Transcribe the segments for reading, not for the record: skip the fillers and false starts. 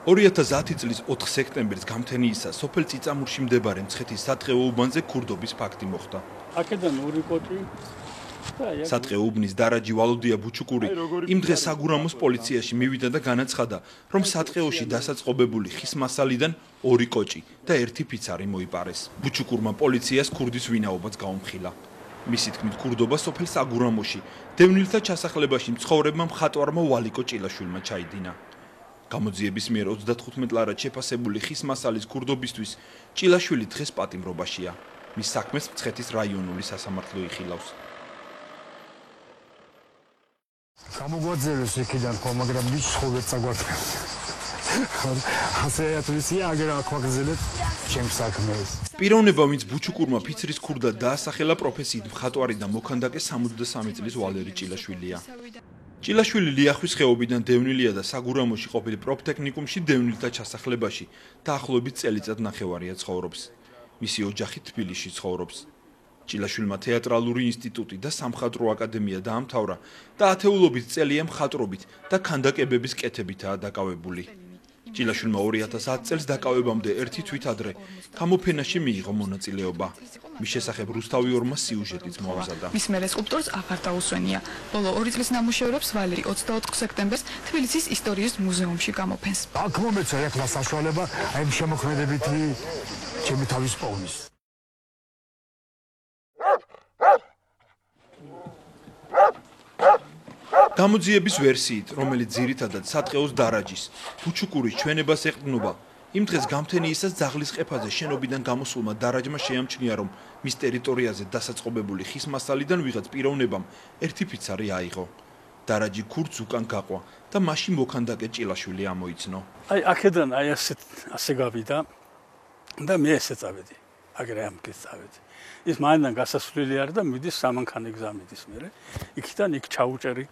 2010 წლის 4 სექტემბერს გამთენიისა სოფელ წიწამურში მდებარე მცხეთის სატყეო უბანზე ქურდობის ფაქტი მოხდა. აქედან ორი კოჭი სატყეო უბნის დარაჯი ვალოდია ბუჩუკური იმ დღეს საგურამოს პოლიციაში მივიდა და განაცხადა, რომ სატყეოში დასაწყობებული ხის მასალიდან 2 კოჭი და 1 ფიცარი მოიპარეს. ბუჩუკურმა პოლიციას ქურდის ვინაობაც გაუმხილა. მისი თქმით, ქურდობა სოფელ საგურამოში დევნილთა ჩასახლებაში მცხოვრებმა მხატვარმა ვალიკო ჭილაშვილმა ჩაიდინა. გამოძიების მიერ 35 ლარად შეფასებული ხის მასალის ქურდობისთვის ჭილაშვილი დღეს პატიმრობაშია. მის საქმეს მცხეთის რაიონული სასამართლო იხილავს. გამოგვაძევეს იქიდან ხო, მაგრამ მის ცხოვრებას წაგვაქვს. ასე ათვისია აგერ აქვაგზელეთ ჩემს საქმეს. პიროვნება, ვინც ბუჩუკურმა ფიცრის ქურდა დაასახელა პროფესიით მხატვარი და მოქანდაკე 63 წლის ვალერი ჭილაშვილია. ჭილაშვილი ლიახვის ხეობიდან დევნილია და საგურამოში ყოფილ პროფტექნიკუმში დევნილთა ჩასახლებაში დაახლოებით წელიწად ნახევარია ცხოვრობს. მისი ოჯახი თბილისში ცხოვრობს. ჭილაშვილმა თეატრალური ინსტიტუტი და სამხატვრო აკადემია დაამთავრა და ათეულობით წელია მხატვრობით და ქანდაკებების კეთებითაა დაკავებული. ჭილაშვილმა 2010 წელს დაკავებამდე ერთი თვით ადრე გამოფენაში მიიღო მონაწილეობა. მის შესახებ რუსთავი ორმა სიუჟეტიც მოამზადა. მის მერე სკულპტორს აღარ დაუსვენია. ბოლო 2 წლის ნამუშევრებს ვალერი 24 სექტემბერს თბილისის ისტორიის მუზეუმში გამოფენს. აქ მომეცა ეხლა საშუალება აი შემოქმედებითი ჩემი თავის პოვნის. გამოძიების ვერსიით, რომელიც ძირითადად სატყეოს დარაჯის, ბუჩუკურის ჩვენებას ეყრდნობა, იმ დღეს გამთენიისას ძაღლის ყეფაზე შენობიდან გამოსულმა დარაჯმა შეამჩნია, რომ მის ტერიტორიაზე დასაწყობებული ხის მასალიდან ვიღაც პიროვნებამ 1 ფიცარი აიღო. დარაჯი ქურდს უკან გაყვა და მაშინ მოქანდაკე ჭილაშვილი ამოიცნო. აი აქედან აი ასე გავიდა და მე ესე წავედი. აგერ ამ კეს წავედი. ის მაინდან გასასვლელი არის და მიდის სამანქანე გზა მიდის მერე. იქიდან იქ ჩაუჭერი.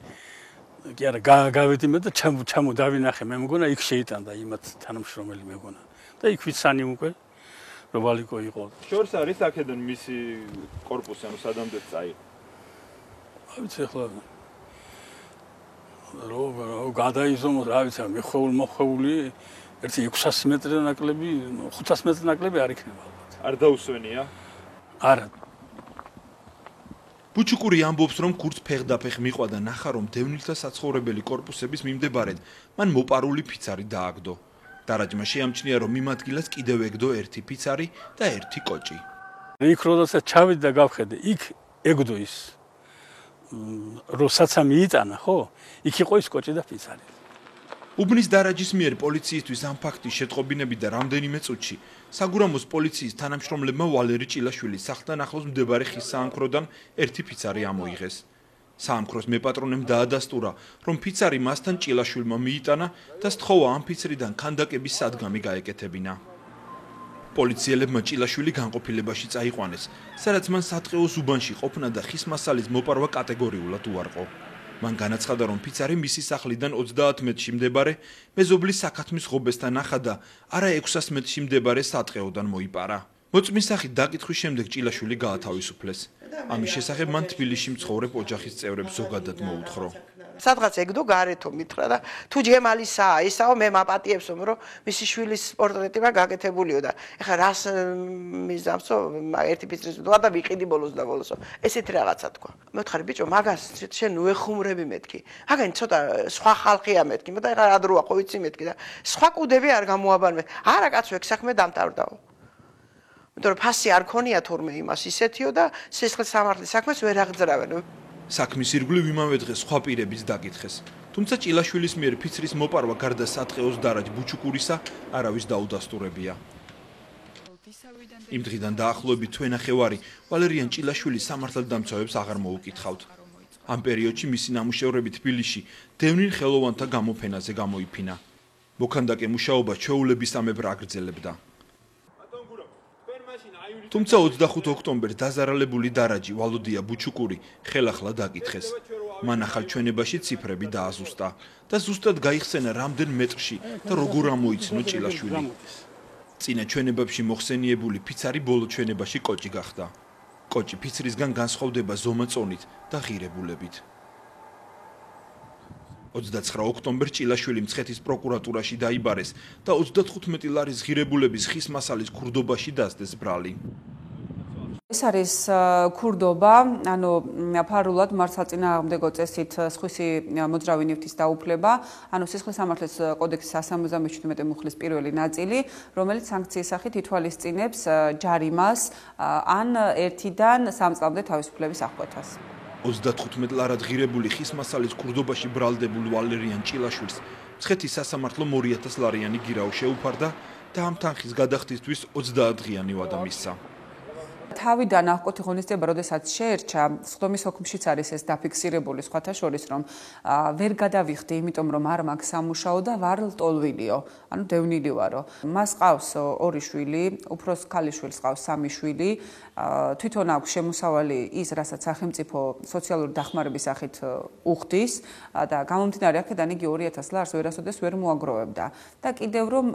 კი არა, გავედი მე და დავინახე, მე მგონა იქ შეიტანდა იმათ თანამშრომელი მეგონა. და იქ ვიცანი უკვე როვალიკო იყო. შორს არის აქედან მისი корпуსი, ანუ სადამდე წაიღო. რა ვიცი ახლა გადაიზომოთ, რა ვიცი, მოხეული ერთი 600 მეტრი ნაკლები, 500 მეტრი ნაკლები არ იქნება ალბათ. არ დაუსვენია? არა. ბუჩუკური ამბობს, რომ ქურდს ფეხდაფეხ მიყვა და ნახა, რომ დევნილთა საცხოვრებელი корпуსების მიმდებარედ მან მოპარული ფიცარი დააგდო. დარაჯმა შეამჩნია, რომ იმ ადგილას კიდევ ეგდო 1 ფიცარი და 1 კოჭი. იქ როდესაც ჩავედი და გავხედე, იქ ეგდო ის როცა მიიტანა, ხო? იქ იყო ის კოჭი და ფიცარი. უბნის დარაჯის მიერ პოლიციისთვის ამ ფაქტის შეტყობინები და რამდენიმე წუთში საგურამოს პოლიციის თანამშრომლებმა ვალერი ჭილაშვილის სახლთან ახლოს მდებარე ხის საამქროდან 1 ფიცარი ამოიღეს. საამქროს მეპატრონემ დაადასტურა, რომ ფიცარი მასთან ჭილაშვილმა მიიტანა და სთხოვა ამ ფიცრიდან ქანდაკების სადგამი გაეკეთებინა. პოლიციელებმა ჭილაშვილი განყოფილებაში წაიყვანეს, სადაც მან სატყეოს უბანში ყოფნა და ხის მასალის მოპარვა კატეგორიულად უარყო. მან განაცხადა, რომ ფიცარი მისი სახლიდან 30 მეტრში მდებარე მეზობლის საქათმის ღობესთან ახა და არა 600 მეტრში მდებარე სატყეოდან მოიპარა. მოწმის სახით დაკითხვის შემდეგ ჭილაშვილი გაათავისუფლეს. ამის შესახებ მან თბილისში მცხოვრებ ოჯახის წევრებს ზოგადად მოუთხრო. სადღაც ეგდო გარეთო მითხრა და თუ ჯემალისაა ისაო მე მაპატიებსო რომ მისი შვილის პორტრეტი მაგ გაკეთებულიო და ეხლა რას მიზამსო 1 ფიცრის ვდვა და ვიყიდი ბოლოს და ბოლოსო ესეთი რაღაცა თქვა. მეთხარი ბიჭო მაგას შენ უეხუმრები მეთქი. აგანი ცოტა სხვა ხალხია მეთქი, მაგრამ ეხლა რა დროა ხო ვიცი მეთქი და სხვა კუდები არ გამოაბანმე. არა კაცო ეგ საქმე დამთავრდაო. იმიტომ რომ ფასი არ ქონია თორმე იმას ისეთიო და სისხლის სამართლის საქმეს ვერ აღძრავენ. საქმის ირგვლივ იმავე დღეს სხვა პირებიც დაკითხეს. თუმცა ჭილაშვილის მიერ ფიცრის მოპარვა გარდა სატყეოს დარაჯ ბუჩუკურისა არავის დაუდასტურებია. იმ დღიდან დაახლოებით თვენახევარი ვალერიან ჭილაშვილის სამართალდამცავებს აღარ მოუკითხავთ. ამ პერიოდში მისი ნამუშევრები თბილისში დევნილ ხელოვანთა გამოფენაზე გამოიფინა. მოქანდაკე მუშაობა ჩვეულებისამებრ აგრძელებდა. თუმცა 25 ოქტომბერს დაზარალებული დარაჯი ვალოდია ბუჩუკური ხელახლა დაკითხეს. მან ახალ ჩვენებაში ციფრები დააზუსტა და ზუსტად გაიხსენა რამდენ მეტრში და როგორ ამოიცნო ჭილაშვილი. წინა ჩვენებებში მოხსენიებული ფიცარი ბოლო ჩვენებაში კოჭი გახდა. კოჭი ფიცრისგან განსხვავდება ზომა-წონით და ღირებულებით. 29 ოქტომბერს ჭილაშვილი მცხეთის პროკურატურაში დაიბარეს და 35 ლარის ღირებულების ხის მასალის ქურდობაში დასდეს ბრალი. ეს არის ქურდობა, ანუ ფარულად მართლწინააღმდეგო წესით სხვისი მოძრავი ნივთის დაუფლება, ანუ სისხლის სამართლის კოდექსის 177 მუხლის პირველი ნაწილი, რომელიც სანქციის სახით ითვალისწინებს ჯარიმას ან 1-დან 3 წლამდე თავისუფლების აღკვეთას. 35 ლარად ღირებული ხის მასალის ქურდობაში ბრალდებულ ვალერიან ჭილაშვილს მცხეთის სასამართლო 2000 ლარიანი გირაო შეუფარდა და ამ თანხის გადახდისთვის 30 დღიანი ვადა მისცა. თავიდან აღკვეთი ღონისძიება, როდესაც შეერჩა, სხდომის ოქმშიც არის ეს დაფიქსირებული სხვათა შორის, რომ ვერ გადავიხდი, იმიტომ რომ არ მაქვს სამუშაო და ვარ ლტოლვილიო, ანუ დევნილი ვარო. მას ყავს 2 შვილი, უფროს ქალიშვილს ყავს 3 შვილი, თვითონ აქვს შემოსავალი ის, რასაც სახელმწიფო სოციალური დახმარების სახით უხდის და გამომდინარე აქედან იგი 2000 ლარს ვერასოდეს ვერ მოაგროვებდა. და კიდევ რომ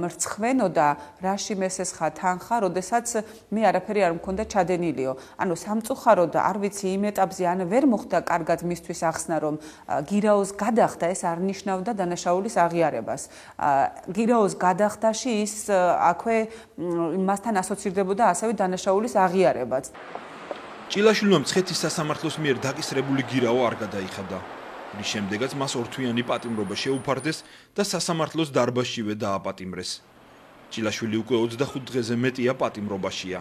მრცხვენოდა რაში მესესხა თანხა, როდესაც მე არაფერი არ მქონდა ჩადენილიო. ანუ სამწუხაროდ არ ვიცი იმ ეტაპზე ან ვერ მოხდა კარგად მისთვის ახსნა, რომ გირაოს გადახდა ეს არ ნიშნავდა დანაშაულის აღიარებას. გირაოს გადახდაში ის აქვე მასთან ასოცირდებოდა ასევე დანაშაულის აღიარებაც. ჭილაშვილმა მცხეთის სასამართლოს მიერ დაკისრებული გირაო არ გადაიხადა. რის შემდეგაც მას ორთვიანი პატიმრობა შეუფარდეს და სასამართლოს დარბაზშივე დააპატიმრეს. ჭილაშვილი უკვე 25 დღეზე მეტია პატიმრობაშია.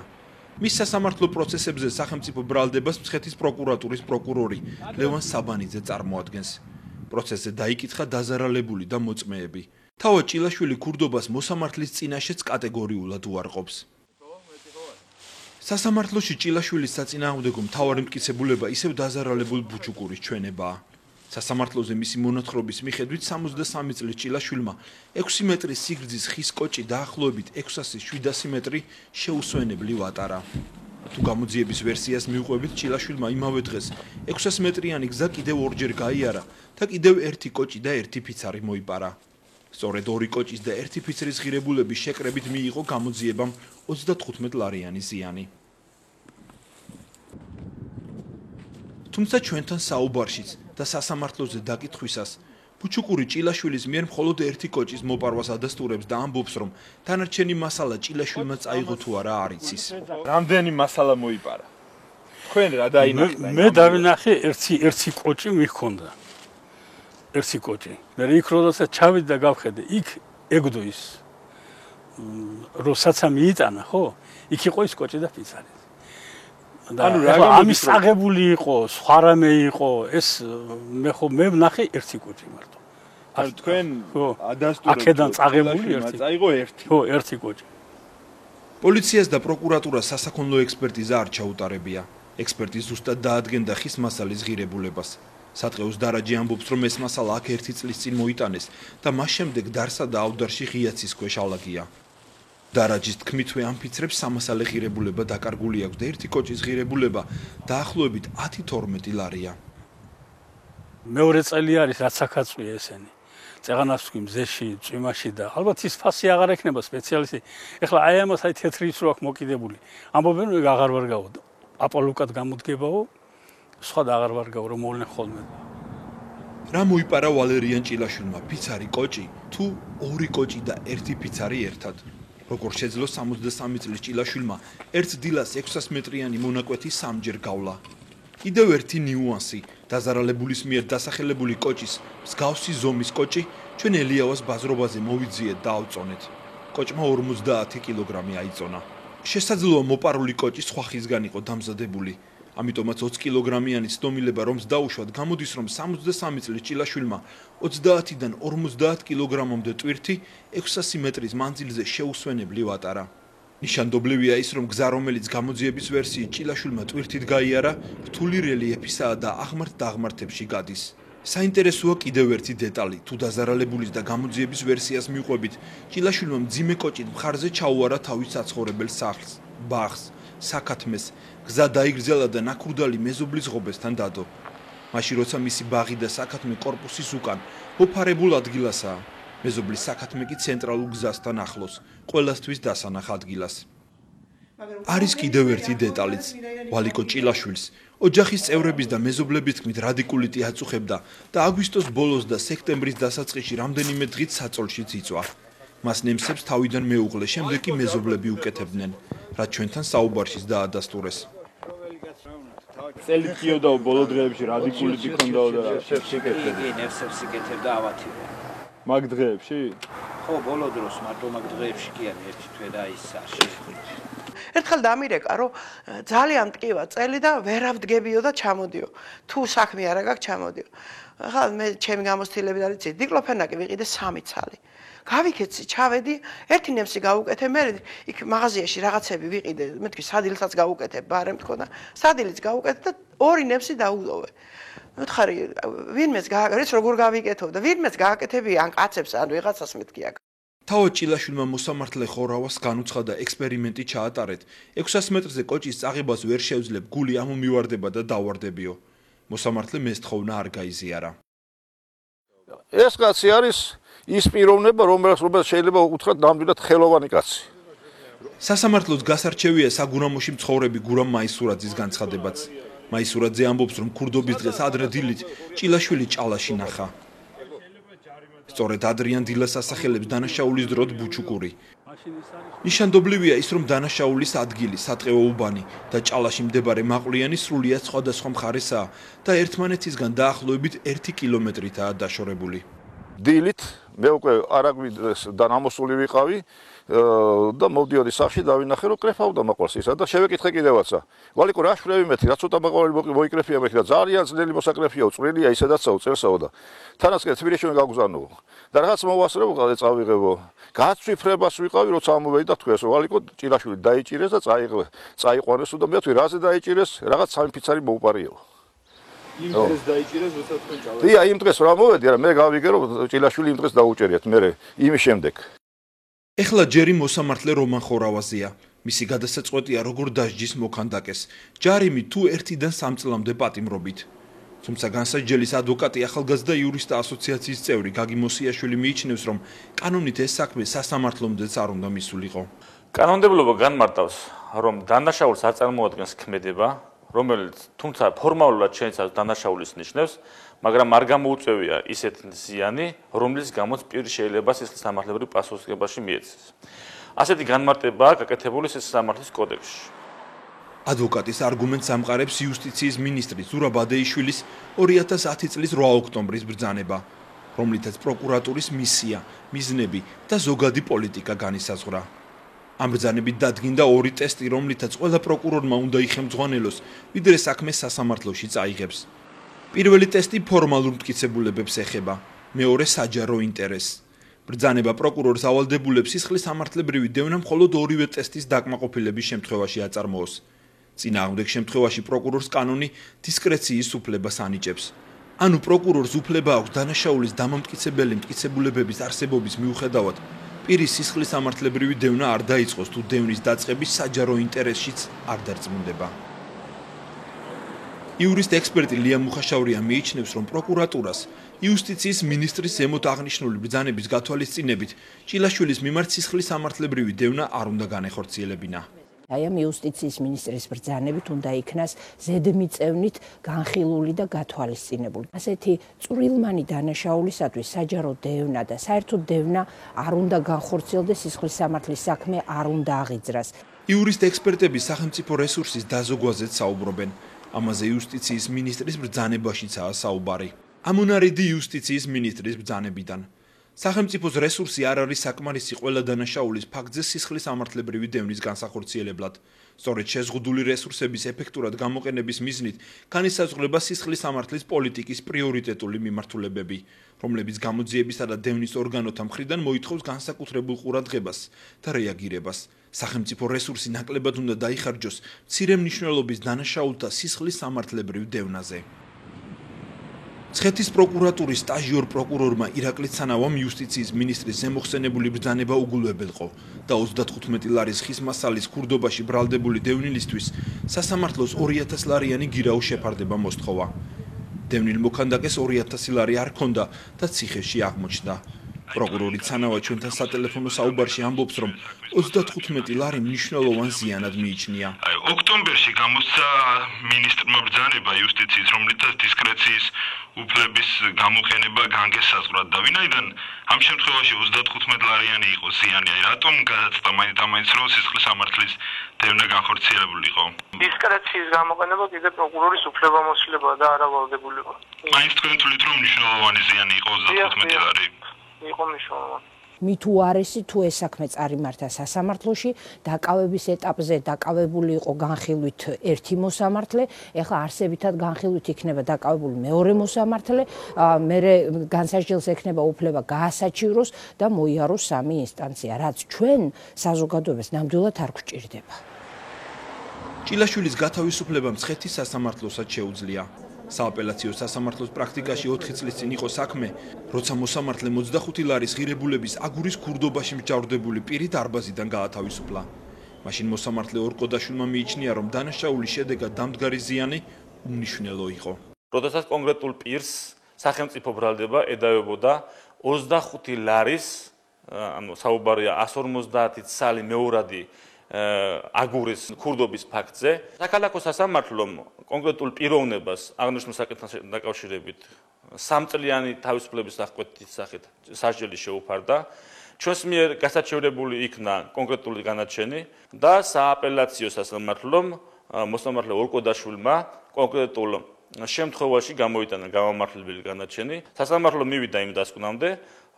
მის სასამართლო პროცესებზე სახელმწიფო ბრალდებას მცხეთის პროკურატურის პროკურორი ლევან საბანიძე წარმოადგენს. პროცესზე დაიკითხა დაზარალებული და მოწმეები. თავად ჭილაშვილი ქურდობას მოსამართლის წინაშეც კატეგორიულად უარყოფს. სასამართლოში ჭილაშვილის საწინააღმდეგო მთავარი მტკიცებულება ისევ დაზარალებულ ბუჩუკურის ჩვენებაა. სასამართლოზე მისი მონათხრობის მიხედვით 63 წლის ჭილაშვილმა 6 მეტრის სიგრძის ხის კოჭი დაახლოებით 6700 მეტრი შეუსვენებლი ვატარა. თუ გამოძიების ვერსიას მივყვებით, ჭილაშვილმა იმავე დღეს 600 მეტრიანი გზა კიდევ ორჯერ გაიარა და კიდევ 1 კოჭი და 1 ფიცარი მოიპარა. სწორედ 2 კოჭის და 1 ფიცრის ღირებულების შეკრებით მიიღო გამოძიებამ 35 ლარიანი ზიანი. თუმცა ჩვენთან საუბარშიც და სასამართლოზე დაკითხვისას ბუჩუკური ჭილაშვილის მიერ მხოლოდ 1 კოჭის მოპარვას ადასტურებს და ამბობს, რომ დანარჩენი მასალა ჭილაშვილმა წაიღო თუ არა არ იცის. რამდენი მასალა მოიპარა? თქვენ რა დაინახეთ? მე დავინახე ერთი კოჭი მიქონდა. ერთი კოჭი. მე იქ როდესაც ჩავიდი და გავხედე, იქ ეგდო ის. როდესაც მიიტანა, ხო? იქ იყო ის კოჭი და ფიცარი. ანუ ამის აღებული იყო, სხვა რამე იყო, ეს მე ვნახე ერთი კოჭი მარტო. ანუ თქვენ ადასტურებთ აქედან წაღებული ერთი. წაიღო ერთი. ხო, ერთი კოჭი. პოლიციას და პროკურატურას სასაქონლო ექსპერტიზა არ ჩაუტარებია. ექსპერტი ზუსტად დაადგენდა ხის მასალის ღირებულებას. სატყეოს დარაჯი ამბობს, რომ ეს მასალა აქ 1 წლის წინ მოიტანეს და მას შემდეგ დარსა და ავდარში ღიაცის ქვეშ ალაგია. დარაჯის თქმითვე ამ ფიცრებს სამასალე ღირებულება დაკარგული აქვს და 1 კოჭის ღირებულება დაახლოებით 10-12 ლარია. მეორე წელი არის რაც ახაცვია ესენი. წეღანას ვქი მზეში, წვიმაში და ალბათ ის ფასი აღარ ექნება სპეციალისტი. ეხლა აი ამას აი თეთრი ის რო აქვს მოკიდებული. ამბობენ რომ აღარ ვარ გავა. აპოლუკად გამოდგებაო. სხვა და აღარ ვარ გავა რომ მოვლენ ხოლმე. რა მოიპარა ვალერიან ჭილაშვილმა, ფიცარი კოჭი თუ 2 კოჭი და 1 ფიცარი ერთად? როგორ შეძლო 63 წლის ჭილაშვილმა ერთ დილას 600 მეტრიანი მონაკვეთი 3ჯერ გავლა. კიდევ ერთი ნიუანსი, დაზარალებულის მიერ დასახელებული კოჭის მსგავსი ზომის კოჭი ჩვენ ელიავას ბაზრობაზე მოვიძიეთ და ავწონეთ. კოჭმა 50 კილოგრამი აიწონა. შესაძლოა მოპარული კოჭი სხვა ხისგან იყო დამზადებული. ამიტომაც 20 კილოგრამიანი ცდომილება რომს დაუშვათ, გამოდის რომ 63 წლის ჭილაშვილმა 30-დან 50 კილოგრამამდე ტვირთი 600 მეტრის მანძილზე შეუსვენებლი ვატარა. ნიშანდობლივია ის, რომ გზა, რომელიც გამოძიების ვერსიით ჭილაშვილმა ტვირთით გაიარა, რთული რელიეფისაა და აღმართ-დაღმართებში გადის. საინტერესოა კიდევ ერთი დეტალი, თუ დაზარალებულის და გამოძიების ვერსიას მივყვებით, ჭილაშვილმა მძიმე კოჭით მხარზე ჩაუარა თავის საცხოვრებელ სახლს, ბაღს, საქათმეს, გზა დაიგრძელა და ნაქურდალი მეზობლის ღობესთან დადო. მაშინ როცა მისი ბაღი და საქათმე კორპუსის უკან მოფარებულ ადგილასაა, მეზობლის საქათმე კი ცენტრალურ გზასთან ახლოს, ყველასთვის დასანახ ადგილას. არის კიდევ ერთი დეტალიც. ვალიკო ჭილაშვილს ოჯახის წევრების და მეზობლების თქმით რადიკულიტი აწუხებდა და აგვისტოს ბოლოს და სექტემბრის დასაწყისში რამდენიმე დღით საწოლშიც იწვა. მას ნემსებს თავიდან მეუღლე, შემდეგ კი მეზობლები უკეთებდნენ, რაც ჩვენთან საუბარშიც დაადასტურეს. წელი გიოდა ბოლო დღეებში რადიკულიტი ქონდაო და ნევსებს იკეთებდა ავათივე. მაგ დღეებში? ხო, ბოლო დროს მარტო მაგ დღეებში კი არის ერთი თვე და ის არ შეხვდა. ერთხელ დამირეკა, რომ ძალიან მტკივა წელი და ვერავდგებიო და ჩამოდიო. თუ საქმე არა გაქვს, ჩამოდიო. ახლა მე ჩემი გამოცდილები და ვიცი, დიკლოფენაკი ვიყიდე 3 ცალი. გავიქეცი, ჩავედი, ერთი ნემსი გავუკეთე, მე იქ მაღაზიაში რაღაცები ვიყიდე, მეთქი სადილსაც გავუკეთე, ბარემ თქონდა, სადილიც გავუკეთე და 2 ნემსი დაუდოვე. მითხარი, ვინმეს გააკეთებს, როგორ გავიკეთო და ვინმეს გააკეთები ან კაცებს ან ვიღაცას მეთქი აქ. თავად ჭილაშვილმა მოსამართლე ხორავას განუცხადა ექსპერიმენტი ჩაატარეთ. 600 მეტრზე კოჭის წაღებას ვერ შევძლებ, გული ამომივარდება და დავარდებიო. მოსამართლე მესთხოვნა არ გაიზიარა. ეს კაცი არის ის პიროვნება, რომელსაც შეიძლება უთხრათ ნამდვილად ხელოვანი კაცი. სასამართლოს გასარჩევია საგურამოში მცხოვრები გურამ მაისურაძის განცხადებაც. მაისურაძე ამბობს, რომ ქურდობის დღეს ადრე დილით ჭილაშვილი ჭალაში ნახა. სწორედ ადრიან დილას ასახელებს დანაშაულის დროდ ბუჩუკური. ნიშანდობლივია ის, რომ დანაშაულის ადგილი, სატყეო უბანი და ჭალაში მდებარე მაყვლიანი სრულიად სხვადასხვა მხარესაა და ერთმანეთისგან დაახლოებით 1 კილომეტრითაა დაშორებული. დილით მე უკვე არაგვიდრეს და ამოსული ვიყავი და მოვდიოდი სახში და ვინახე რომ კრეფავდა მაყვალს ისა და შევეკითხე კიდევაცა. ვალიკო რა შვრევი მეთქი, რა ცოტა მაყვალი მოიკრეფია მეთქი და ძალიან ძნელი მოსაკრეფიაო, წვრილია ისედაცაო, წერსაო და თანასკენ თბილისში გაგზავნო. და რაღაც მოვასწრებო, წავიღებო. გაცვიფრებას ვიყავი, როცა ამოვედი და თქვეს, ვალიკო ჭილაშვილი დაიჭირეს და წაიყვანეს და მე ვთქვი, რაზე დაიჭირეს, რაღაც 3 ფიცარი მოუპარიო. იმ დღეს დაიჭირეს, როცა თქვენ ჭალაში. დია, იმ დღეს რა მოვედი, რა მე გავიგე რომ ჭილაშვილი იმ დღეს დაუჭერიათ, მე იმის შემდეგ. ეხლა ჯერი მოსამართლე რომან ხორავაზია. მისი გადასაწყვეტია როგორ დასჯის მოქანდაკეს. ჯარიმი თუ 1-დან 3 წლამდე პატიმრობით. თუმცა განსაჯელის ადვოკატი ახალგაზრდა იურისტთა ასოციაციის წევრი გაგი მოსიაშვილი მიიჩნევს, რომ კანონით ეს საქმე სასამართლომდეც არ უნდა მისულიყო. კანონმდებლობა განმარტავს, რომ დანაშაულს არ წარმოადგენს ქმედება, რომელიც თუმცა ფორმალურად შეიცავს დანაშაულის ნიშნებს, მაგრამ არ გამოუწევია ისეთი ზიანი, რომლის გამოც პირი შეიძლება სისხლისამართლებრივ პასუხისმგებაში მიეცეს. ასეთი განმარტებაა გაკეთებული სისხლისამართლის კოდექსში. ადვოკატის არგუმენტს ამყარებს იუსტიციის მინისტრი ზურაბ ადეიშვილის 2010 წლის 8 ოქტომბრის ბრძანება, რომლითაც პროკურატურის მისია, მიზნები და ზოგადი პოლიტიკა განისაზღვრა. ამ ბრძანებით დადგინდა 2 ტესტი, რომლითაც ყველა პროკურორმა უნდა იხელმძღვანელოს, ვიდრე საქმე სასამართლოში წაიღებს. პირველი ტესტი ფორმალურ მტკიცებულებებს ეხება, მეორე საჯარო ინტერესს. ბრძანება პროკურორს ავალდებულებს სისხლისამართლებრივი დევნა მხოლოდ 2-ვე ტესტის დაკმაყოფილების შემთხვევაში აწარმოოს. წინააღმდეგ შემთხვევაში პროკურორს კანონი დისკრეციის უფლებას ანიჭებს. ანუ პროკურორს უფლება აქვს დანაშაულის დამამტკიცებელი მტკიცებულებების არსებობის მიუხედავად პირის სისხლისამართლებრივი დევნა არ დაიწყოს თუ დევნის დაწყების საჯარო ინტერესშიც არ დარწმუნდება. იურისტ ექსპერტი ლია მუხაშავრია მიიჩნევს, რომ პროკურატურას იუსტიციის მინისტრის ზემოთ აღნიშნული ბრძანების გათვალისწინებით ჭილაშვილის მიმართ სისხლისამართლებრივი დევნა არ უნდა განეხორციელებინა. აი ამ იუსტიციის მინისტრის ბრძანებით უნდა იქნას ზედმიწევნით განხილული და გათვალისწინებული. ასეთი წვრილმანი დანაშაულისათვის საჯარო დევნა და საერთოდ დევნა არ უნდა განხორციელდეს, სისხლისამართლის საქმე არ უნდა აღიძრას. იურისტ ექსპერტები სახელმწიფო რესურსის დაზოგვაზეც საუბრობენ. ამაზე იუსტიციის მინისტრის ბრძანებაშიცაა საუბარი. ამონარიდი იუსტიციის მინისტრის ბრძანებიდან. სახელმწიფოს რესურსი არ არის საკმარისი ყველა დანაშაულის ფაქტზე სისხლისამართლებრივი დევნის განსახორციელებლად. სწორედ შეზღუდული რესურსების ეფექტურად გამოყენების მიზნით განისაზღვრება სისხლისამართლის პოლიტიკის პრიორიტეტული მიმართულებები, რომლებიც გამოძიებისა და დევნის ორგანოთა მხრიდან მოითხოვს განსაკუთრებულ ყურადღებას და რეაგირებას. სახელმწიფო რესურსი ნაკლებად უნდა დაიხარჯოს მცირე მნიშვნელობის დანაშაულთა სისხლისამართლებრივ დევნაზე. ცხეთის პროკურატურის სტაჟიორ პროკურორმა ირაკლი ცანავამ იუსტიციის მინისტრის ზემოხსენებული ბრძანება უგულებელყო და 35 ლარის ხისმასალის ქურდობაში ბრალდებული დევნილისთვის სასამართლოს 2000 ლარიანი გირაო შეფარდება მოსთხოვა. დევნილ მოქანდაკეს 2000 ლარი არ ჰქონდა და ციხეში აღმოჩნდა. პროკურორი ცანავა ჩვენთან სატელეფონო საუბარში ამბობს, რომ 35 ლარი მნიშვნელოვან ზიანად მიიჩნია. ოქტომბერში გამოსცა მინისტრმა ბრძანება იუსტიციის, რომლითაც დისკრეციის უფლების გამოყენება განგესაზღვრა და ვინაიდან ამ შემთხვევაში 35 ლარიანი იყო ზიანი, რატომ გადაწყვეტა მაინც რომ სისხლის სამართლის დევნა განხორციელებული იყო? დისკრეციის გამოყენება კიდევ პროკურორის უფლებამოსილება და არა ვალდებულება. მაინც თქვენ თვლით რომ მნიშვნელოვანი ზიანი იყო 35 ლარი? იყო მნიშვნელოვანი. მით უარესი თუ ეს საქმე წარიმართა სასამართლოში, დაკავების ეტაპზე დაკავებული იყო განხილვით ერთი მოსამართლე, ეხლა არსებითად განხილვით იქნება დაკავებული მეორე მოსამართლე, მერე განსაჯელს ექნება უფლება გაასაჩივროს და მოიაროს სამი ინსტანცია, რაც ჩვენ საზოგადოებას ნამდვილად არ გვჭირდება. ჭილაშვილის გათავისუფლება მცხეთის სასამართლოსაც შეუძლია. სააპელაციო სასამართლოს პრაქტიკაში 4 წლის წინ იყო საქმე, როცა მოსამართლე 25 ლარის ღირებულების აგურის ქურდობაში მსჯავრდებული პირი დარბაზიდან გაათავისუფლა. მაშინ მოსამართლე ორკოდაშვილმა მიიჩნია, რომ დანაშაულის შედეგად დამდგარი ზიანი უმნიშვნელო იყო. როდესაც კონკრეტულ პირს სახელმწიფო ბრალდება ედავებოდა 25 ლარის, ანუ საუბარია 150 ცალი მეორადი აგურის ქურდობის ფაქტზე, საქალაქო სასამართლომ კონკრეტულ პიროვნებას აღნიშნულ საკითხთან დაკავშირებით 3 წლიანი თავისუფლების აღკვეთის სახით სასჯელი შეუფარდა. ჩვენს მიერ გასაჩივრებული იქნა კონკრეტული განაჩენი და სააპელაციო სასამართლომ მოსამართლე ორკოდაშვილმა კონკრეტულ შემთხვევაში გამოიტანა გამომართლებელი განაჩენი. სასამართლო მივიდა იმ დასკვნამდე,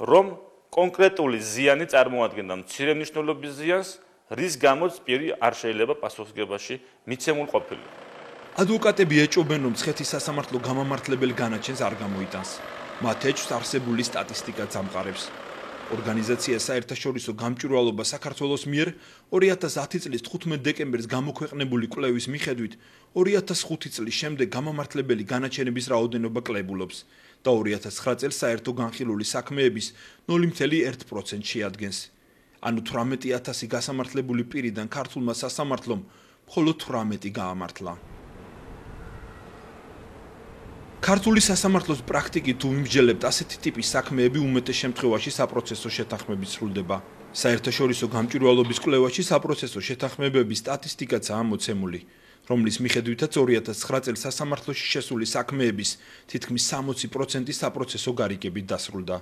რომ კონკრეტული ზიანი წარმოადგენდა მცირე მნიშვნელობის ზიანს, რის გამოც პირი არ შეიძლება პასუხისგებაში მიცემულ ყოფილიყო. ადვოკატები ეჭობენ, რომ მცხეთის სასამართლო გამამართლებელ განაჩენს არ გამოიტანს. მათ ეჭვს არსებული სტატისტიკა ამყარებს. ორგანიზაცია საერთაშორისო გამჭვირვალობა საქართველოს მიერ 2010 წლის 15 დეკემბერს გამოქვეყნებული კვლევის მიხედვით 2005 წლის შემდეგ გამამართლებელი განაჩენების რაოდენობა კლებულობს და 2009 წელს საერთო განხილული საქმეების 0.1% შეადგენს. ანუ 18,000 გასამართლებული პირიდან ქართულმა სასამართლომ მხოლოდ 18 გაამართლა. ქართული სასამართლოს პრაქტიკით თუ ვიმსჯელებთ ასეთი ტიპის საქმეები უმეტეს შემთხვევაში საპროცესო შეთანხმებით სრულდება. საერთაშორისო გამჭვირვალობის კვლევაში საპროცესო შეთანხმებების სტატისტიკაცაა მოცემული, რომლის მიხედვითაც 2009 წელს სასამართლოში შესული საქმეების თითქმის 60% საპროცესო გარიგებით დასრულდა.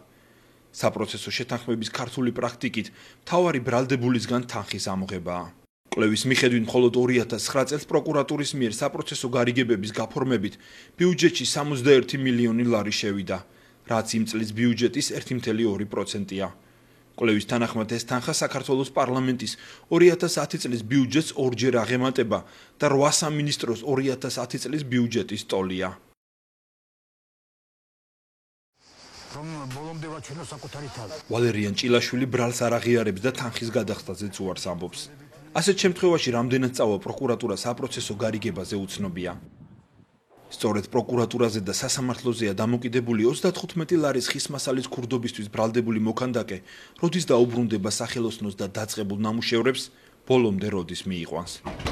საპროცესო შეთანხმების ქართული პრაქტიკით მთავარი ბრალდებულისგან თანხის ამოღებაა. კვლევის მიხედვით მხოლოდ 2009 წელს პროკურატურის მიერ საპროცესო გარიგებების გაფორმებით ბიუჯეტში 61 მილიონი ლარი შევიდა, რაც იმ წლის ბიუჯეტის 1.2%-ია. კვლევის თანახმად ეს თანხა საქართველოს პარლამენტის 2010 წლის ბიუჯეტს ორჯერ აღემატება და 8 სამინისტროს 2010 წლის ბიუჯეტის ტოლია. ვალერიან ჭილაშვილი ბრალს არ აღიარებს და თანხის გადახდაზეც უარს ამბობს. ასეთ შემთხვევაში რამდენად წავა პროკურატურა საპროცესო გარიგებაზე უცნობია. სწორედ პროკურატურაზე და სასამართლოზეა დამოკიდებული 35 ლარის ხისმასალის ქურდობისთვის ბრალდებული მოქანდაკე, როდის დაუბრუნდება სახელოსნოს და დაწყებულ ნამუშევრებს, ბოლომდე როდის მიიყვანს.